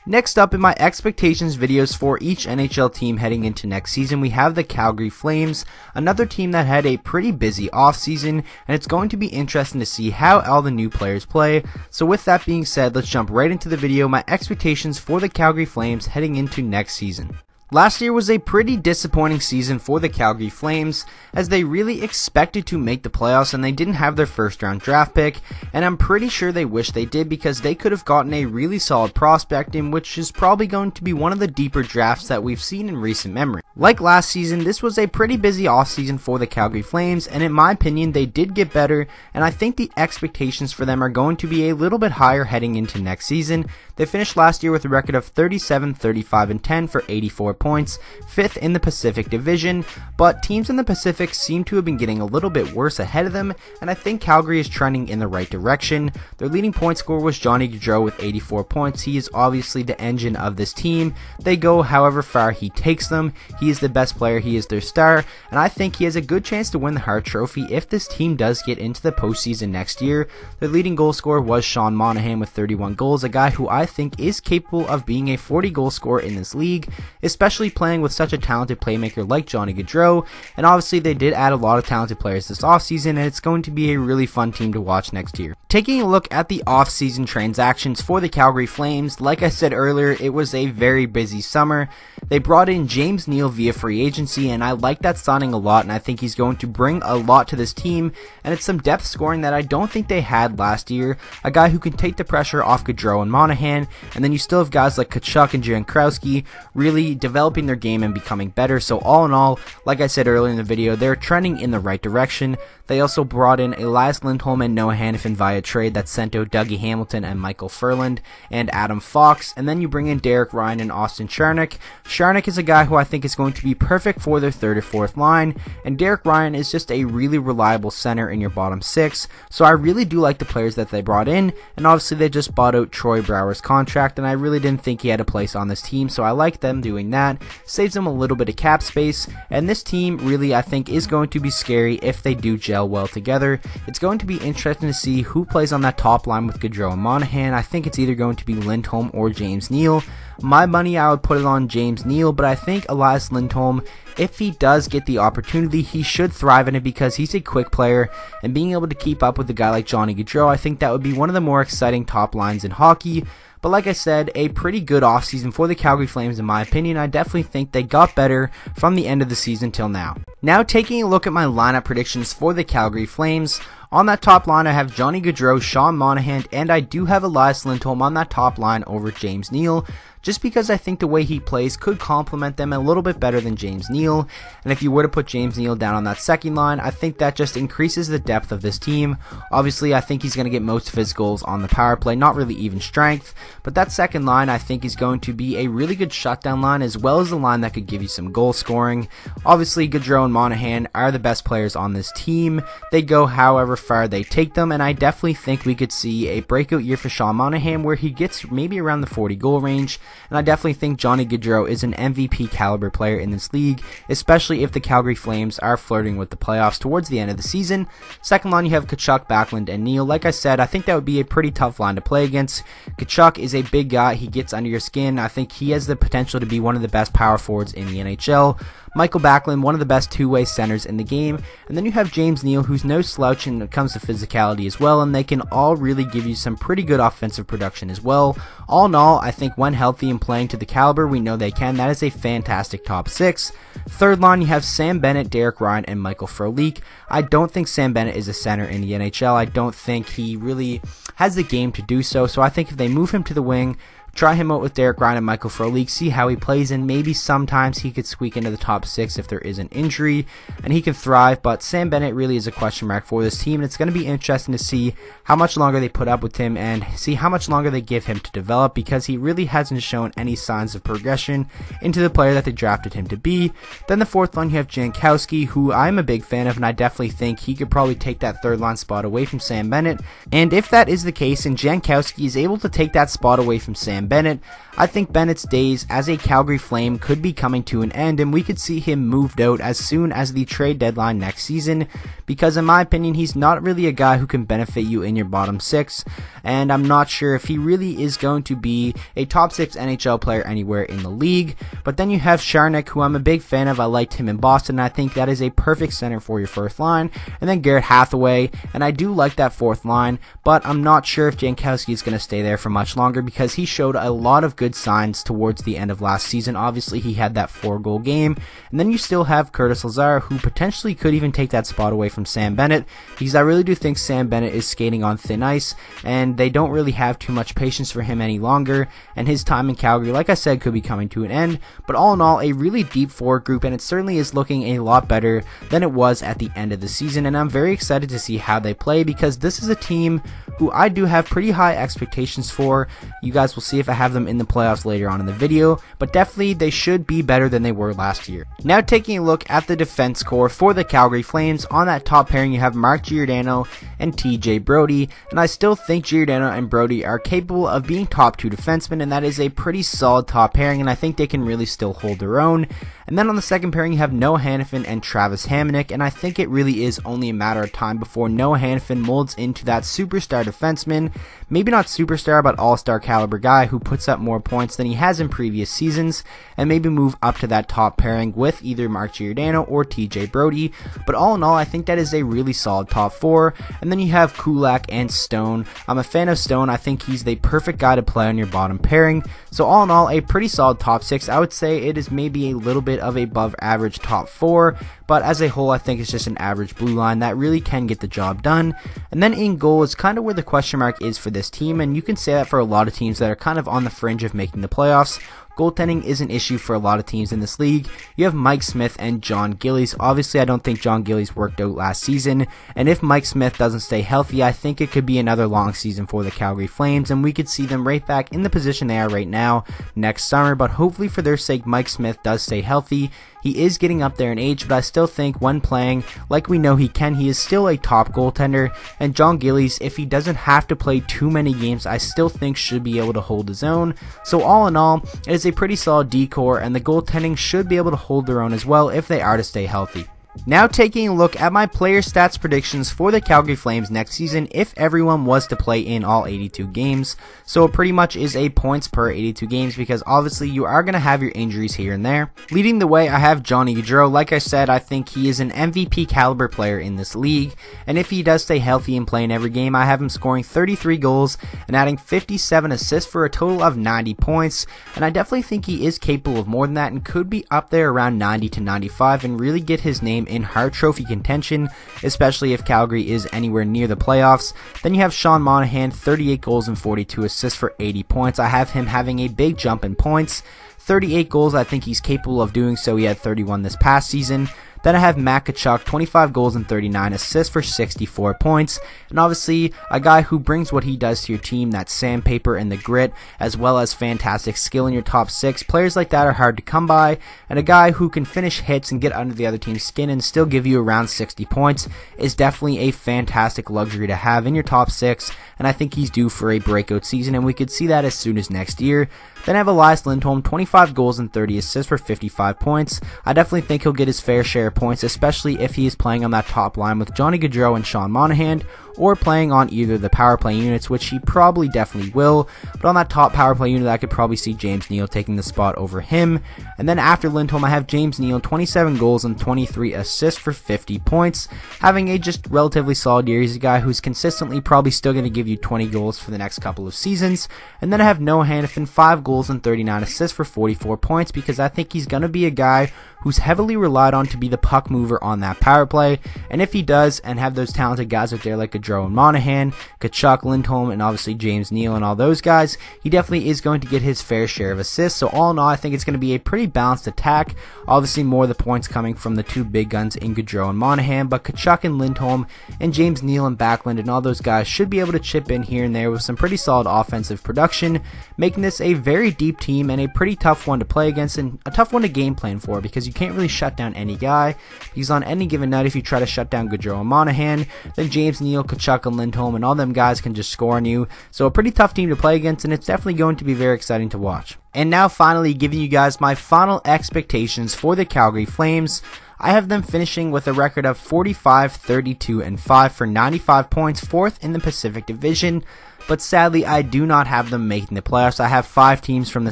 Next up in my expectations videos for each NHL team heading into next season, we have the Calgary Flames, another team that had a pretty busy offseason, and it's going to be interesting to see how all the new players play. So with that being said, let's jump right into the video, my expectations for the Calgary Flames heading into next season. Last year was a pretty disappointing season for the Calgary Flames, as they really expected to make the playoffs and they didn't have their first round draft pick, and I'm pretty sure they wish they did because they could have gotten a really solid prospect in which is probably going to be one of the deeper drafts that we've seen in recent memory. Like last season, this was a pretty busy offseason for the Calgary Flames, and in my opinion they did get better, and I think the expectations for them are going to be a little bit higher heading into next season. They finished last year with a record of 37, 35, and 10 for 84 points, 5th in the Pacific Division, but teams in the Pacific seem to have been getting a little bit worse ahead of them, and I think Calgary is trending in the right direction. Their leading point scorer was Johnny Gaudreau with 84 points. He is obviously the engine of this team. They go however far he takes them. He is the best player, he is their star, and I think he has a good chance to win the Hart Trophy if this team does get into the postseason next year. Their leading goal scorer was Sean Monahan with 31 goals, a guy who I think is capable of being a 40 goal scorer in this league, especially playing with such a talented playmaker like Johnny Gaudreau. And obviously they did add a lot of talented players this offseason, and it's going to be a really fun team to watch next year. Taking a look at the offseason transactions for the Calgary Flames, like I said earlier, it was a very busy summer. They brought in James Neal via free agency, and I like that signing a lot, and I think he's going to bring a lot to this team, and it's some depth scoring that I don't think they had last year, a guy who can take the pressure off Gaudreau and Monahan, and then you still have guys like Tkachuk and Jankowski really developing their game and becoming better. So all in all, like I said earlier in the video, they're trending in the right direction. They also brought in Elias Lindholm and Noah Hanifin via trade that sent out Dougie Hamilton and Michael Furland and Adam Fox, and then you bring in Derek Ryan and Austin Charnik. Charnik is a guy who I think is going to be perfect for their third or fourth line, and Derek Ryan is just a really reliable center in your bottom six. So I really do like the players that they brought in, and obviously they just bought out Troy Brouwer's contract, and I really didn't think he had a place on this team, so I like them doing that. Saves them a little bit of cap space, and this team really I think is going to be scary if they do gel well together. It's going to be interesting to see who plays on that top line with Gaudreau and Monahan. I think it's either going to be Lindholm or James Neal. My money, I would put it on James Neal, but I think Elias Lindholm, if he does get the opportunity, he should thrive in it because he's a quick player, and being able to keep up with a guy like Johnny Gaudreau, I think that would be one of the more exciting top lines in hockey. But like I said, a pretty good offseason for the Calgary Flames in my opinion. I definitely think they got better from the end of the season till now. Now taking a look at my lineup predictions for the Calgary Flames. On that top line, I have Johnny Gaudreau, Sean Monahan, and I do have Elias Lindholm on that top line over James Neal, just because I think the way he plays could complement them a little bit better than James Neal. And if you were to put James Neal down on that second line, I think that just increases the depth of this team. Obviously, I think he's going to get most of his goals on the power play, not really even strength, but that second line I think is going to be a really good shutdown line, as well as a line that could give you some goal scoring. Obviously, Gaudreau and Monahan are the best players on this team. They go however far they take them, and I definitely think we could see a breakout year for Sean Monahan where he gets maybe around the 40 goal range, and I definitely think Johnny Gaudreau is an MVP caliber player in this league, especially if the Calgary Flames are flirting with the playoffs towards the end of the season. Second line, you have Tkachuk, Backlund, and Neal. Like I said, I think that would be a pretty tough line to play against. Tkachuk is a big guy, he gets under your skin. I think he has the potential to be one of the best power forwards in the NHL. Michael Backlund, one of the best two-way centers in the game. And then you have James Neal, who's no slouch when it comes to physicality as well, and they can all really give you some pretty good offensive production as well. All in all, I think when healthy and playing to the caliber we know they can, that is a fantastic top six. Third line, you have Sam Bennett, Derek Ryan, and Michael Frolik. I don't think Sam Bennett is a center in the NHL. I don't think he really has the game to do so, so I think if they move him to the wing, try him out with Derek Ryan and Michael Frolik, see how he plays, and maybe sometimes he could squeak into the top six if there is an injury, and he can thrive. But Sam Bennett really is a question mark for this team, and it's going to be interesting to see how much longer they put up with him and see how much longer they give him to develop, because he really hasn't shown any signs of progression into the player that they drafted him to be. Then the fourth line, you have Jankowski, who I'm a big fan of, and I definitely think he could probably take that third line spot away from Sam Bennett. And if that is the case, and Jankowski is able to take that spot away from Sam Sam Bennett, I think Bennett's days as a Calgary Flame could be coming to an end, and we could see him moved out as soon as the trade deadline next season, because in my opinion, he's not really a guy who can benefit you in your bottom 6, and I'm not sure if he really is going to be a top 6 NHL player anywhere in the league. But then you have Sharnik, who I'm a big fan of. I liked him in Boston, and I think that is a perfect center for your first line. And then Garrett Hathaway, and I do like that fourth line, but I'm not sure if Jankowski is going to stay there for much longer, because he showed a lot of good signs towards the end of last season. Obviously, he had that 4-goal game. And then you still have Curtis Lazar, who potentially could even take that spot away from Sam Bennett, because I really do think Sam Bennett is skating on thin ice, and they don't really have too much patience for him any longer, and his time in Calgary, like I said, could be coming to an end. But all in all, a really deep forward group, and it certainly is looking a lot better than it was at the end of the season, and I'm very excited to see how they play, because this is a team who I do have pretty high expectations for. You guys will see if I have them in the playoffs later on in the video, but definitely they should be better than they were last year. Now taking a look at the defense core for the Calgary Flames, on that top pairing you have Mark Giordano and TJ Brodie, and I still think Giordano and Brodie are capable of being top 2 defensemen, and that is a pretty solid top pairing, and I think they can really still hold their own. And then on the second pairing you have Noah Hanifin and Travis Hamonic, and I think it really is only a matter of time before Noah Hanifin molds into that superstar defenseman, maybe not superstar but all-star caliber guy who puts up more points than he has in previous seasons, and maybe move up to that top pairing with either Mark Giordano or TJ Brodie. But all in all, I think that is a really solid top 4. And then you have Kulak and Stone. I'm a fan of Stone. I think he's the perfect guy to play on your bottom pairing. So all in all, a pretty solid top 6. I would say it is maybe a little bit of a above average top 4, but as a whole I think it's just an average blue line that really can get the job done. And then in goal is kind of where the question mark is for this team, and you can say that for a lot of teams that are kind of on the fringe of making the playoffs. Goaltending is an issue for a lot of teams in this league. You have Mike Smith and John Gillies. Obviously, I don't think John Gillies worked out last season, and if Mike Smith doesn't stay healthy, I think it could be another long season for the Calgary Flames, and we could see them right back in the position they are right now next summer. But hopefully for their sake, Mike Smith does stay healthy. He is getting up there in age, but I still think when playing like we know he can, he is still a top goaltender. And John Gillies, if he doesn't have to play too many games, I still think should be able to hold his own. So all in all, it is a pretty solid D-core, and the goaltending should be able to hold their own as well if they are to stay healthy. Now taking a look at my player stats predictions for the Calgary Flames next season if everyone was to play in all 82 games. So it pretty much is a points per 82 games, because obviously you are going to have your injuries here and there. Leading the way, I have Johnny Gaudreau. Like I said, I think he is an MVP caliber player in this league, and if he does stay healthy and play in every game, I have him scoring 33 goals and adding 57 assists for a total of 90 points, and I definitely think he is capable of more than that and could be up there around 90 to 95 and really get his name in Hart Trophy contention, especially if Calgary is anywhere near the playoffs. Then you have Sean Monahan, 38 goals and 42 assists for 80 points. I have him having a big jump in points. 38 goals, I think he's capable of doing so. He had 31 this past season. Then I have Matt Tkachuk, 25 goals and 39 assists for 64 points. And obviously, a guy who brings what he does to your team, that sandpaper and the grit, as well as fantastic skill in your top 6. Players like that are hard to come by. And a guy who can finish hits and get under the other team's skin and still give you around 60 points is definitely a fantastic luxury to have in your top 6. And I think he's due for a breakout season, and we could see that as soon as next year. Then I have Elias Lindholm, 25 goals and 30 assists for 55 points. I definitely think he'll get his fair share of points, especially if he is playing on that top line with Johnny Gaudreau and Sean Monahan, or playing on either the power play units, which he probably definitely will. But on that top power play unit, I could probably see James Neal taking the spot over him. And then after Lindholm, I have James Neal, 27 goals and 23 assists for 50 points, having a just relatively solid year. He's a guy who's consistently probably still going to give you 20 goals for the next couple of seasons. And then I have Noah Hanifin, 5 goals and 39 assists for 44 points, because I think he's going to be a guy who's heavily relied on to be the puck mover on that power play. And if he does, and have those talented guys out there like Gaudreau and Monahan, Tkachuk, Lindholm, and obviously James Neal and all those guys, he definitely is going to get his fair share of assists. So all in all, I think it's going to be a pretty balanced attack. Obviously more of the points coming from the two big guns in Gaudreau and Monahan, but Tkachuk and Lindholm and James Neal and Backlund and all those guys should be able to chip in here and there with some pretty solid offensive production, making this a very deep team and a pretty tough one to play against, and a tough one to game plan for, because you can't really shut down any guy. Because on any given night, if you try to shut down Gaudreau and Monahan, then James Neal, Kachuk and Lindholm and all them guys can just score on you. So a pretty tough team to play against, and it's definitely going to be very exciting to watch. And now finally giving you guys my final expectations for the Calgary Flames. I have them finishing with a record of 45, 32, and 5 for 95 points, 4th in the Pacific Division. But sadly, I do not have them making the playoffs. I have 5 teams from the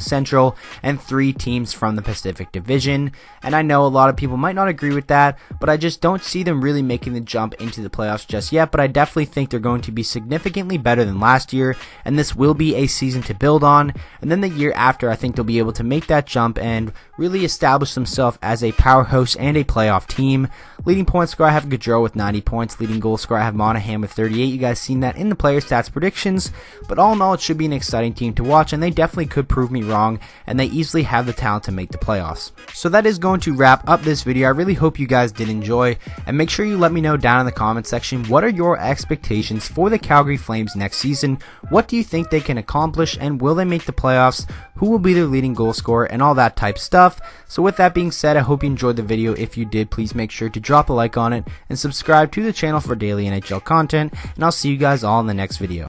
Central and 3 teams from the Pacific Division. And I know a lot of people might not agree with that, but I just don't see them really making the jump into the playoffs just yet. But I definitely think they're going to be significantly better than last year, and this will be a season to build on. And then the year after, I think they'll be able to make that jump and really establish themselves as a powerhouse and a playoff team. Leading point scorer, I have Gaudreau with 90 points. Leading goal scorer, I have Monahan with 38. You guys seen that in the player stats predictions. But all in all, it should be an exciting team to watch, and they definitely could prove me wrong, and they easily have the talent to make the playoffs. So that is going to wrap up this video. I really hope you guys did enjoy, and make sure you let me know down in the comment section, what are your expectations for the Calgary Flames next season? What do you think they can accomplish, and will they make the playoffs? Who will be their leading goal scorer, and all that type stuff. So with that being said, I hope you enjoyed the video. If you did, please make sure to drop a like on it and subscribe to the channel for daily NHL content, and I'll see you guys all in the next video.